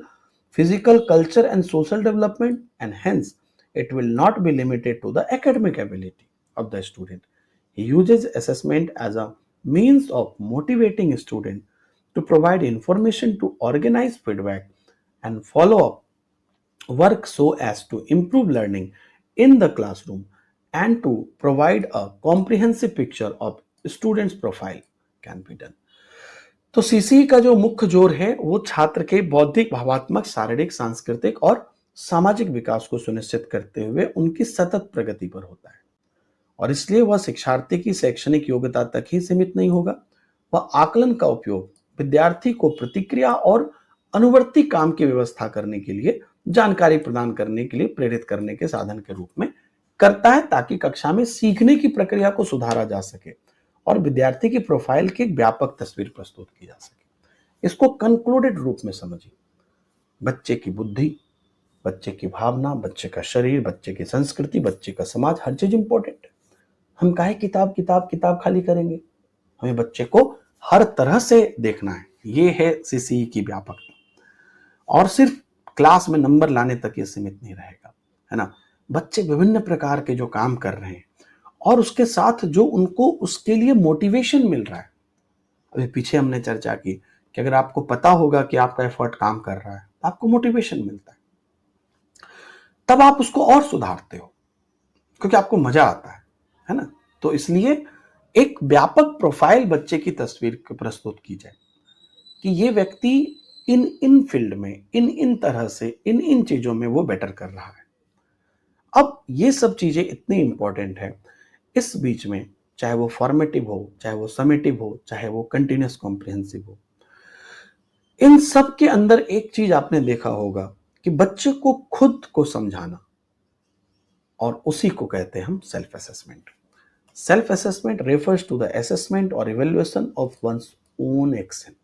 physical, culture and social development, and hence it will not be limited to the academic ability of the student. He uses assessment as a means of motivating student to provide information, to organize feedback and follow up work so as to improve learning in the classroom and to provide a comprehensive picture of students profile can be done. तो सीसी का जो मुख्य जोर है वो छात्र के बौद्धिक, भावात्मक, शारीरिक, सांस्कृतिक और सामाजिक विकास को सुनिश्चित करते हुए उनकी सतत प्रगति पर होता है और इसलिए वह शिक्षार्थी की शैक्षणिक योग्यता तक ही सीमित नहीं होगा। वह आकलन का उपयोग विद्यार्थी को प्रतिक्रिया और अनुवर्ती काम की व्यवस्था करने के लिए, जानकारी प्रदान करने के लिए प्रेरित करने के साधन के रूप में करता है ताकि कक्षा में सीखने की प्रक्रिया को सुधारा जा सके और विद्यार्थी की प्रोफाइल की एक व्यापक तस्वीर प्रस्तुत की जा सके। इसको कंक्लूडेड रूप में समझिए। बच्चे की बुद्धि, बच्चे की भावना, बच्चे का शरीर, बच्चे की संस्कृति, बच्चे का समाज, हर चीज इंपॉर्टेंट है। हम काहे किताब किताब किताब खाली करेंगे? हमें बच्चे को हर तरह से देखना है। ये है सीसीई की व्यापकता और सिर्फ क्लास में नंबर लाने तक ये सीमित नहीं रहेगा, है ना। बच्चे विभिन्न प्रकार के जो काम कर रहे हैं और उसके साथ जो उनको उसके लिए मोटिवेशन मिल रहा है। अभी पीछे हमने चर्चा की कि अगर आपको पता होगा कि आपका एफर्ट काम कर रहा है, आपको मोटिवेशन मिलता है, तब आप उसको और सुधारते हो क्योंकि आपको मजा आता है ना। तो इसलिए एक व्यापक प्रोफाइल बच्चे की तस्वीर प्रस्तुत की जाए कि ये व्यक्ति इन इन फील्ड में, इन इन तरह से, इन इन चीजों में वो बेटर कर रहा है। अब ये सब चीजें इतनी इंपॉर्टेंट है इस बीच में, चाहे वो फॉर्मेटिव हो, चाहे वो समेटिव हो, चाहे वो कंटिन्यूअस कॉम्प्रिहेंसिव हो, इन सब के अंदर एक चीज आपने देखा होगा कि बच्चे को खुद को समझाना, और उसी को कहते हैं हम self assessment. Self assessment refers to the assessment or evaluation of one's own action,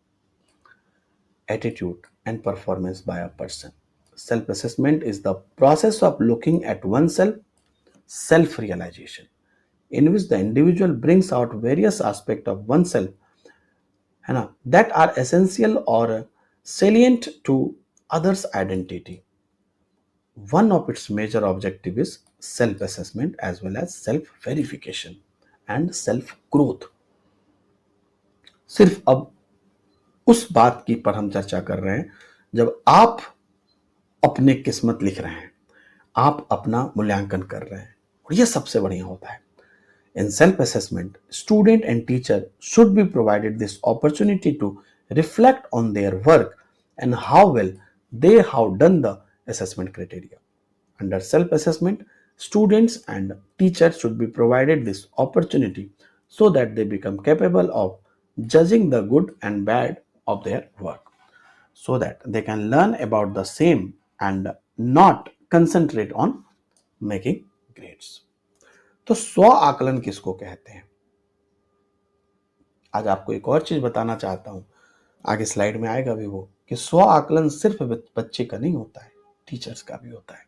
attitude and performance by a person. Self assessment is the process of looking at oneself, self realization, in which the individual brings out various aspects of oneself, है ना, that are essential or salient to others' identity. One of its major objectives is self assessment as well as self verification and self growth. सिर्फ अब उस बात की पर हम चर्चा कर रहे हैं जब आप अपने किस्मत लिख रहे हैं, आप अपना मूल्यांकन कर रहे हैं, और यह सबसे बढ़िया होता है। In self assessment, student and teacher should be provided this opportunity to reflect on their work and how well they have done the assessment criteria. Under self assessment, students and teachers should be provided this opportunity so that they become capable of judging the good and bad of their work, so that they can learn about the same and not concentrate on making grades. तो स्व आकलन किसको कहते हैं? आज आपको एक और चीज बताना चाहता हूं, आगे स्लाइड में आएगा भी वो, कि स्व आकलन सिर्फ बच्चे का नहीं होता है, टीचर्स का भी होता है।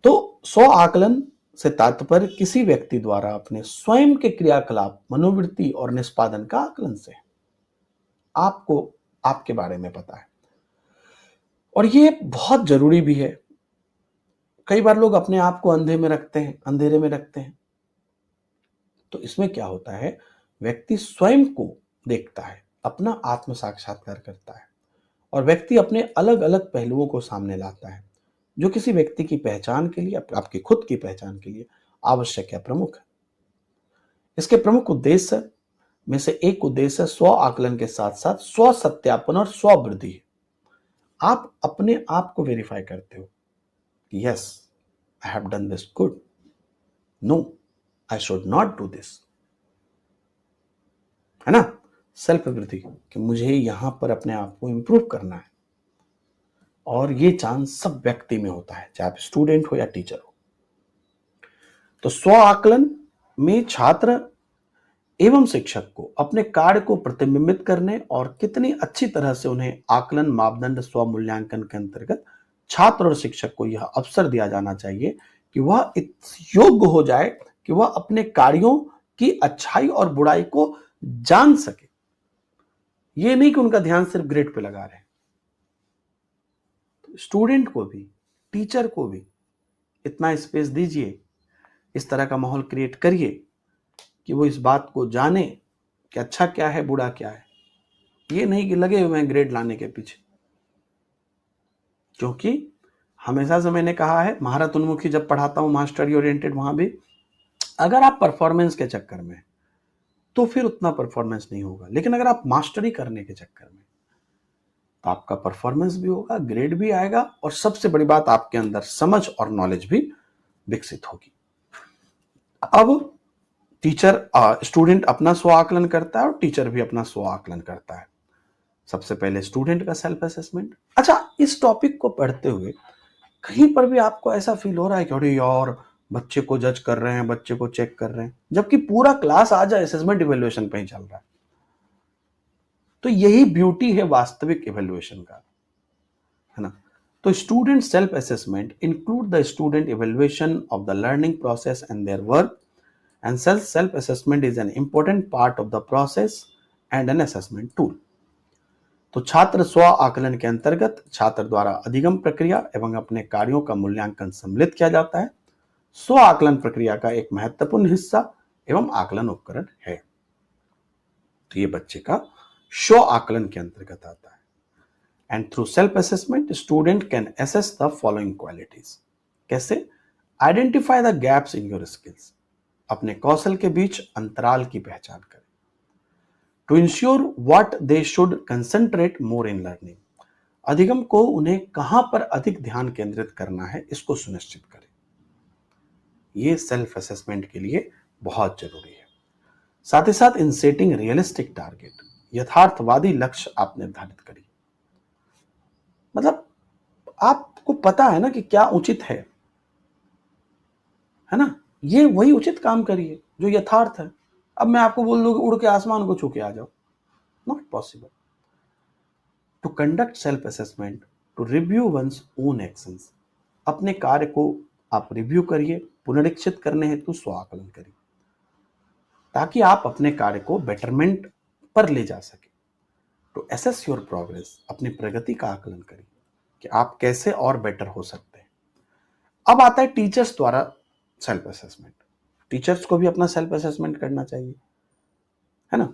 तो स्व आकलन से तात्पर्य किसी व्यक्ति द्वारा अपने स्वयं के क्रियाकलाप, मनोवृत्ति और निष्पादन का आकलन से। आपको आपके बारे में पता है और ये बहुत जरूरी भी है। कई बार लोग अपने आप को अंधेरे में रखते हैं। तो इसमें क्या होता है, व्यक्ति स्वयं को देखता है, अपना आत्म साक्षात्कार करता है और व्यक्ति अपने अलग अलग पहलुओं को सामने लाता है जो किसी व्यक्ति की पहचान के लिए, आपकी खुद की पहचान के लिए आवश्यक या प्रमुख है। इसके प्रमुख उद्देश्य में से एक उद्देश्य स्व आकलन के साथ साथ स्व सत्यापन और स्व वृद्धि है। आप अपने आप को वेरीफाई करते हो कि yes, I have done this good, no, I should not do this, है ना? सेल्फ एवरीथी कि मुझे यहां पर अपने आप को इंप्रूव करना है। और ये चांस सब व्यक्ति में होता है, चाहे आप स्टूडेंट हो या टीचर हो। तो स्व आकलन में छात्र एवं शिक्षक को अपने कार्य को प्रतिबिंबित करने और कितनी अच्छी तरह से उन्हें आकलन मापदंड स्व मूल्यांकन के अंतर्गत छात्र और शिक्षक को यह अवसर दिया जाना चाहिए कि वह इस योग्य हो जाए कि वह अपने कार्यों की अच्छाई और बुराई को जान सके। ये नहीं कि उनका ध्यान सिर्फ ग्रेड पे लगा रहे। तो स्टूडेंट को भी, टीचर को भी इतना स्पेस दीजिए, इस तरह का माहौल क्रिएट करिए कि वो इस बात को जाने कि अच्छा क्या है, बुरा क्या है। ये नहीं कि लगे हुए हैं ग्रेड लाने के पीछे। क्योंकि हमेशा से मैंने कहा है, महारत उन्मुखी जब पढ़ाता हूं, मास्टरी ओरिएंटेड, वहां भी अगर आप परफॉर्मेंस के चक्कर में तो फिर उतना परफॉर्मेंस नहीं होगा, लेकिन अगर आप मास्टरी करने के चक्कर में तो आपका परफॉर्मेंस भी होगा, ग्रेड भी आएगा, और सबसे बड़ी बात, आपके अंदर समझ और नॉलेज भी विकसित होगी। अब टीचर स्टूडेंट अपना स्व आकलन करता है और टीचर भी अपना स्व आकलन करता है। सबसे पहले स्टूडेंट का सेल्फ असेसमेंट। अच्छा, इस टॉपिक को पढ़ते हुए कहीं पर भी आपको ऐसा फील हो रहा है कि अरे यार, बच्चे को जज कर रहे हैं, बच्चे को चेक कर रहे हैं, जबकि पूरा क्लास आज असेसमेंट इवैल्यूएशन पे ही चल रहा है। तो यही ब्यूटी है वास्तविक इवैल्यूएशन का, है ना? तो student self assessment include the student evaluation of the learning process and their work, and self-assessment is an important part of the process and an assessment tool. तो छात्र स्व आकलन के अंतर्गत छात्र द्वारा अधिगम प्रक्रिया एवं अपने कार्यों का मूल्यांकन सम्मिलित किया जाता है। स्व आकलन प्रक्रिया का एक महत्वपूर्ण हिस्सा एवं आकलन उपकरण है। तो ये बच्चे का स्व आकलन के अंतर्गत आता है। And through self assessment student can assess the following qualities. कैसे? Identify the gaps in your skills, अपने कौशल के बीच अंतराल की पहचान करें। To ensure what they should concentrate more in learning, अधिगम को उन्हें कहां पर अधिक ध्यान केंद्रित करना है, इसको सुनिश्चित करें। ये सेल्फ असेसमेंट के लिए बहुत जरूरी है। साथ ही साथ इन सेटिंग रियलिस्टिक टारगेट, यथार्थवादी लक्ष्य आप निर्धारित करिए। मतलब आपको पता है ना कि क्या उचित है ना? ये वही उचित काम करिए जो यथार्थ है। अब मैं आपको बोल दूं कि उड़ के आसमान को छू के आ जाओ, not possible. To conduct self assessment, to review one's own actions, अपने कार्य को आप रिव्यू करिए, पुनरीक्षित करने हेतु स्व आकलन करिए, ताकि आप अपने कार्य को बेटरमेंट पर ले जा सके। टू एसेस योर प्रोग्रेस, अपनी प्रगति का आकलन करिए कि आप कैसे और बेटर हो सकते हैं। अब आता है टीचर्स द्वारा सेल्फ असेसमेंट। टीचर्स को भी अपना सेल्फ असेसमेंट करना चाहिए, है ना?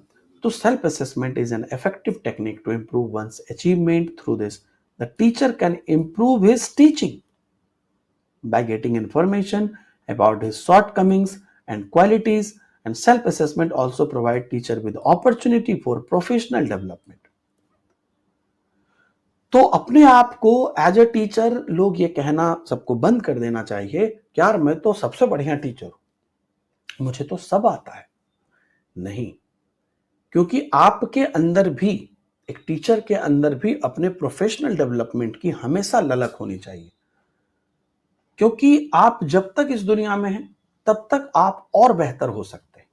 तो self assessment is an effective technique to improve one's achievement. Through this the teacher can improve his teaching by getting information about his shortcomings and qualities, and self assessment also provide teacher with opportunity for professional development. तो अपने आप को एज ए टीचर लोग ये कहना सबको बंद कर देना चाहिए कि यार मैं तो सबसे बढ़िया टीचर हूं, मुझे तो सब आता है। नहीं, क्योंकि आपके अंदर भी, एक टीचर के अंदर भी अपने प्रोफेशनल डेवलपमेंट की हमेशा ललक होनी चाहिए। क्योंकि आप जब तक इस दुनिया में हैं तब तक आप और बेहतर हो सकते हैं।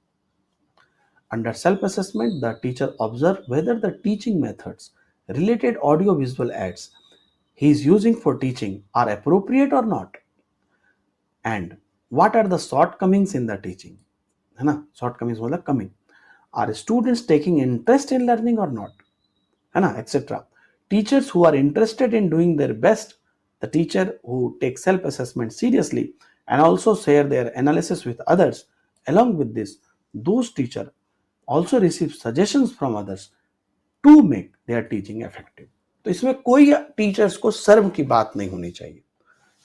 Under self assessment the teacher observe whether the teaching methods related audio visual aids he is using for teaching are appropriate or not, and what are the shortcomings in the teaching, है ना? shortcomings मतलब कमी, are students taking interest in learning or not, है ना, etc. Teachers who are interested in doing their best, the teacher who take self assessment seriously and also share their analysis with others, along with this those teacher also receive suggestions from others to make their teaching effective. तो इसमें कोई टीचर्स को शर्म की बात नहीं होनी चाहिए,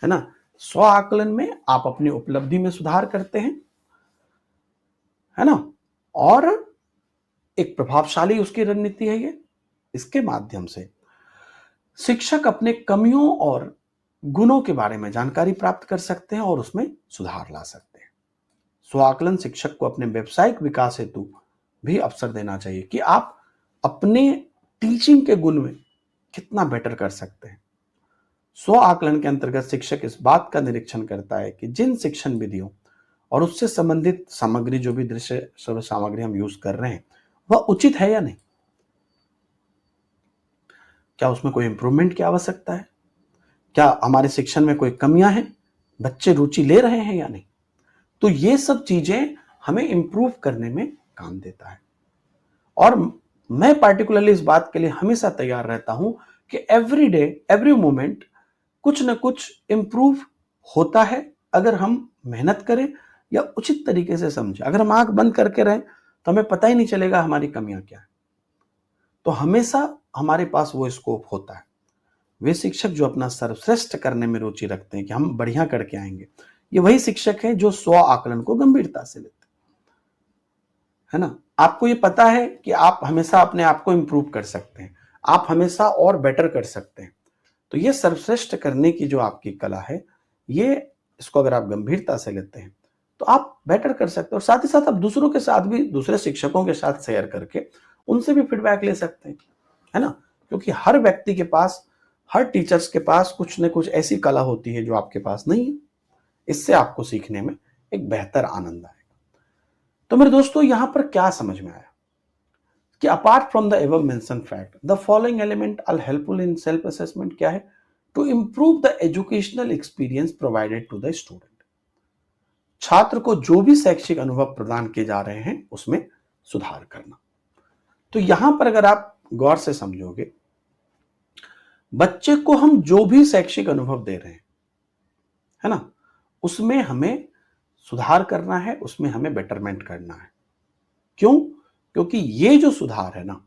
है ना? स्व आकलन में आप अपनी उपलब्धि में सुधार करते हैं, है ना? और एक प्रभावशाली उसकी रणनीति है ये। इसके माध्यम से शिक्षक अपने कमियों और गुणों के बारे में जानकारी प्राप्त कर सकते हैं और उसमें सुधार ला सकते हैं। स्व आकलन शिक्षक को अपने व्यावसायिक विकास हेतु भी अवसर देना चाहिए कि आप अपने टीचिंग के गुण में कितना बेटर कर सकते हैं। स्व आकलन के अंतर्गत शिक्षक इस बात का निरीक्षण करता है कि जिन शिक्षण विधियों और उससे संबंधित सामग्री, जो भी दृश्य सामग्री हम यूज कर रहे हैं, वह उचित है या नहीं। क्या उसमें कोई इंप्रूवमेंट की आवश्यकता है? क्या हमारे शिक्षण में कोई कमियां हैं? बच्चे रुचि ले रहे हैं या नहीं? तो ये सब चीजें हमें इंप्रूव करने में काम देता है। और मैं पार्टिकुलरली इस बात के लिए हमेशा तैयार रहता हूं कि एवरी डे, एवरी मोमेंट कुछ ना कुछ इंप्रूव होता है, अगर हम मेहनत करें या उचित तरीके से समझें। अगर हम आंख बंद करके रहें तो हमें पता ही नहीं चलेगा हमारी कमियां क्या है। तो हमेशा हमारे पास वो स्कोप होता है। वे शिक्षक जो अपना सर्वश्रेष्ठ करने में रुचि रखते हैं कि हम बढ़िया करके आएंगे, ये वही शिक्षक हैं जो स्व आकलन को गंभीरता से लेते हैं, है ना। आपको ये पता है कि आप हमेशा अपने आप को इंप्रूव कर सकते हैं, आप हमेशा और बेटर कर सकते हैं। तो ये सर्वश्रेष्ठ करने की जो आपकी कला है, ये इसको अगर आप गंभीरता से लेते हैं तो आप बेटर कर सकते हैं। और साथ ही साथ आप दूसरों के साथ भी, दूसरे शिक्षकों के साथ शेयर करके उनसे भी फीडबैक ले सकते हैं, है ना। क्योंकि हर व्यक्ति के पास, हर टीचर्स के पास कुछ न कुछ ऐसी कला होती है जो आपके पास नहीं है। इससे आपको सीखने में एक बेहतर आनंद आएगा। तो मेरे दोस्तों, यहां पर क्या समझ में आया कि apart from the above mention fact, the following element are helpful in self assessment. क्या है? To improve the educational experience provided to the student. छात्र को जो भी शैक्षिक अनुभव प्रदान किए जा रहे हैं उसमें सुधार करना। तो यहां पर अगर आप गौर से समझोगे, बच्चे को हम जो भी शैक्षिक अनुभव दे रहे हैं, है ना, उसमें हमें सुधार करना है, उसमें हमें बेटरमेंट करना है। क्यों? क्योंकि ये जो सुधार है ना,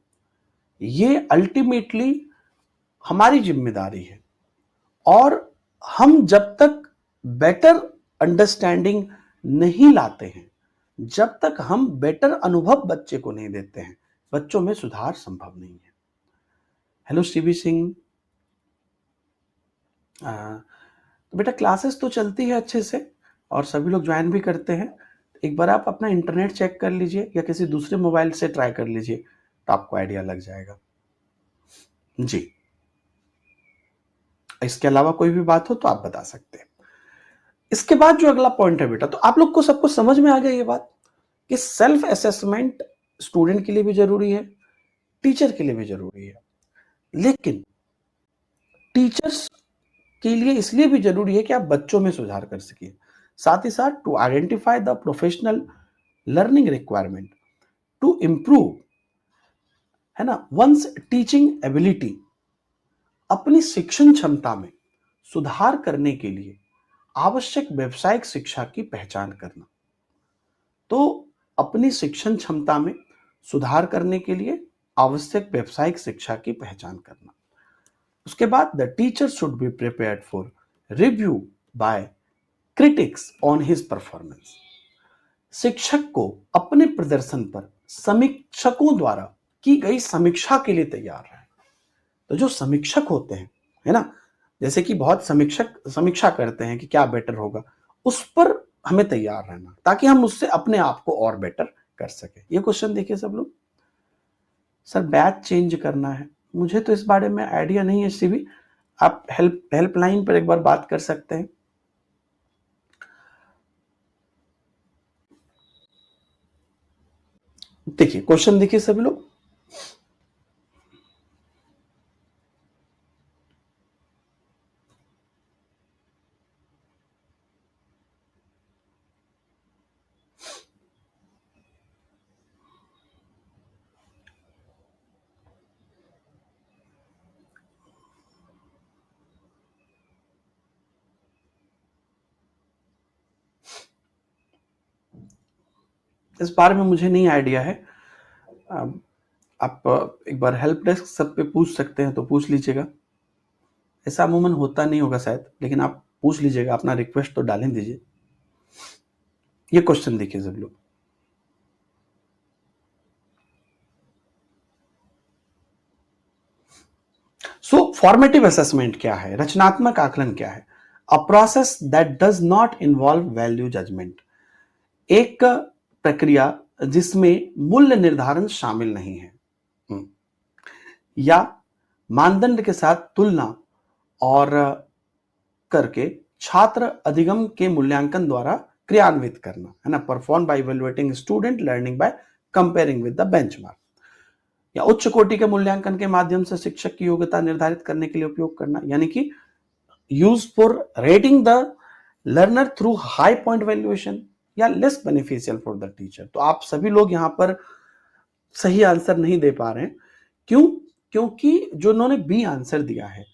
ये अल्टीमेटली हमारी जिम्मेदारी है। और हम जब तक बेटर अंडरस्टैंडिंग नहीं लाते हैं, जब तक हम बेटर अनुभव बच्चे को नहीं देते हैं, बच्चों में सुधार संभव नहीं है। Hello CB Singh. तो बेटा, क्लासेस तो चलती है अच्छे से और सभी लोग ज्वाइन भी करते हैं। एक बार आप अपना इंटरनेट चेक कर लीजिए या किसी दूसरे मोबाइल से ट्राई कर लीजिए, तो आपको आइडिया लग जाएगा। जी, इसके अलावा कोई भी बात हो तो आप बता सकते हैं। इसके बाद जो अगला पॉइंट है बेटा, तो आप लोग को सबको समझ में आ गया ये बात कि सेल्फ असेसमेंट स्टूडेंट के लिए भी जरूरी है, टीचर के लिए भी जरूरी है। लेकिन टीचर्स के लिए इसलिए भी जरूरी है कि आप बच्चों में सुधार कर सकिए। साथ ही साथ to identify the professional learning requirement to improve, है ना, वंस टीचिंग एबिलिटी। अपनी शिक्षण क्षमता में सुधार करने के लिए आवश्यक व्यावसायिक शिक्षा की पहचान करना। तो अपनी शिक्षण क्षमता में सुधार करने के लिए आवश्यक व्यावसायिक शिक्षा की पहचान करना। उसके बाद the teacher should be prepared for review by critics on his performance. शिक्षक को अपने प्रदर्शन पर समीक्षकों द्वारा की गई समीक्षा के लिए तैयार है। तो जो समीक्षक होते हैं, है ना, जैसे कि बहुत समीक्षक समीक्षा करते हैं कि क्या बेटर होगा, उस पर हमें तैयार रहना ताकि हम उससे अपने आप को और बेटर कर सके। ये क्वेश्चन देखिए सब लोग। सर, बैच चेंज करना है, मुझे तो इस बारे में आइडिया नहीं है। सी भी आप हेल्पलाइन पर एक बार बात कर सकते हैं। देखिए क्वेश्चन, देखिए सभी लोग। इस बारे में मुझे नहीं आइडिया है। आप एक बार हेल्प डेस्क सब पे पूछ सकते हैं तो पूछ लीजिएगा। ऐसा अमूमन होता नहीं होगा शायद, लेकिन आप पूछ लीजिएगा, अपना रिक्वेस्ट तो डालें दीजिए। ये क्वेश्चन देखिए सब लोग। सो फॉर्मेटिव असेसमेंट क्या है, रचनात्मक आकलन क्या है? A process that does not involve value judgement, एक प्रक्रिया जिसमें मूल्य निर्धारण शामिल नहीं है। हम्म। या मानदंड के साथ तुलना और करके छात्र अधिगम के मूल्यांकन द्वारा क्रियान्वित करना, है ना, perform by evaluating student learning by comparing with the benchmark. या उच्च कोटि के मूल्यांकन के माध्यम से शिक्षक की योग्यता निर्धारित करने के लिए उपयोग करना, यानी कि use for rating the learner through high point valuation या less beneficial for the teacher. तो आप सभी लोग यहां पर सही आंसर नहीं दे पा रहे हैं। क्यों? क्योंकि जो उन्होंने बी आंसर दिया है,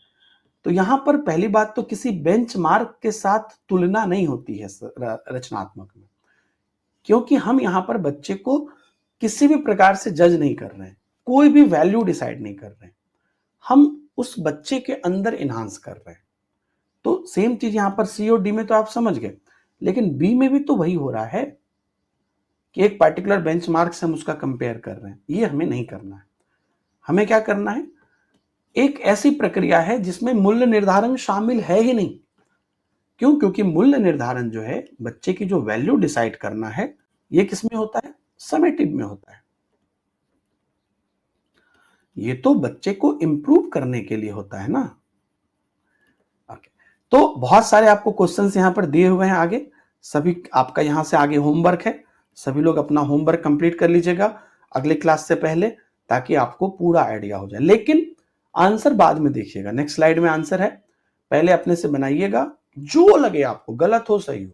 तो यहां पर पहली बात तो किसी बेंचमार्क के साथ तुलना नहीं होती है रचनात्मक में, क्योंकि हम यहां पर बच्चे को किसी भी प्रकार से जज नहीं कर रहे हैं, कोई भी वैल्यू डिसाइड नहीं कर रहे हैं, हम उस बच्चे के अंदर इन्हांस कर रहे हैं। तो सेम चीज यहां पर सी और डी में तो आप समझ गए, लेकिन बी में भी तो वही हो रहा है कि एक पर्टिकुलर बेंचमार्क से हम उसका कंपेयर कर रहे हैं। ये हमें नहीं करना है। हमें क्या करना है? एक ऐसी प्रक्रिया है जिसमें मूल्य निर्धारण शामिल है ही नहीं। क्यों? क्योंकि मूल्य निर्धारण जो है, बच्चे की जो वैल्यू डिसाइड करना है, ये किसमें होता है? समेटिव में होता है। ये तो बच्चे को इंप्रूव करने के लिए होता है ना। ओके, तो बहुत सारे आपको क्वेश्चंस यहां पर दिए हुए हैं आगे, सभी आपका यहां से आगे होमवर्क है, सभी लोग अपना होमवर्क कंप्लीट कर लीजिएगा अगले क्लास से पहले, ताकि आपको पूरा आइडिया हो जाए। लेकिन आंसर बाद में देखिएगा, नेक्स्ट स्लाइड में आंसर है, पहले अपने से बनाइएगा, जो लगे आपको, गलत हो सही हो,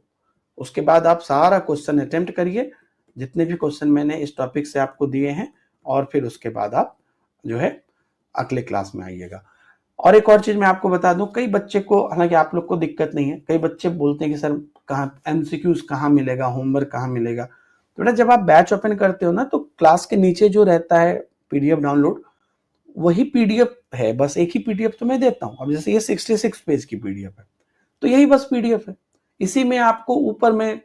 उसके बाद आप सारा क्वेश्चन अटेम्प्ट करिए, जितने भी क्वेश्चन मैंने इस टॉपिक से आपको दिए हैं, और फिर उसके बाद आप जो है अगले क्लास में आइएगा। और एक और चीज मैं आपको बता दूं, कई बच्चे को, हालांकि आप लोग को दिक्कत नहीं है, कई बच्चे बोलते हैं कि सर कहाँ एमसीक्यूज कहाँ मिलेगा, होमवर्क कहाँ मिलेगा। तो बेटा जब आप बैच ओपन करते हो ना, तो क्लास के नीचे जो रहता है पीडीएफ डाउनलोड, वही पीडीएफ है, बस एक ही पीडीएफ तो मैं देता हूँ। अब जैसे ये 66 पेज की पीडीएफ है, तो यही बस पीडीएफ है। इसी में आपको ऊपर में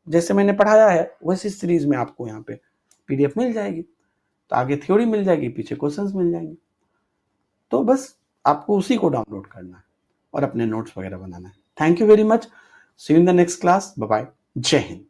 जैसे मैंने पढ़ाया है वैसी सीरीज में आपको यहाँ पे पीडीएफ मिल जाएगी। तो आगे थ्योरी मिल जाएगी, पीछे क्वेश्चंस मिल जाएंगे। तो बस आपको उसी को डाउनलोड करना है और अपने नोट्स वगैरह बनाना है। Thank you very much, see you in the next class, bye bye, जय हिंद।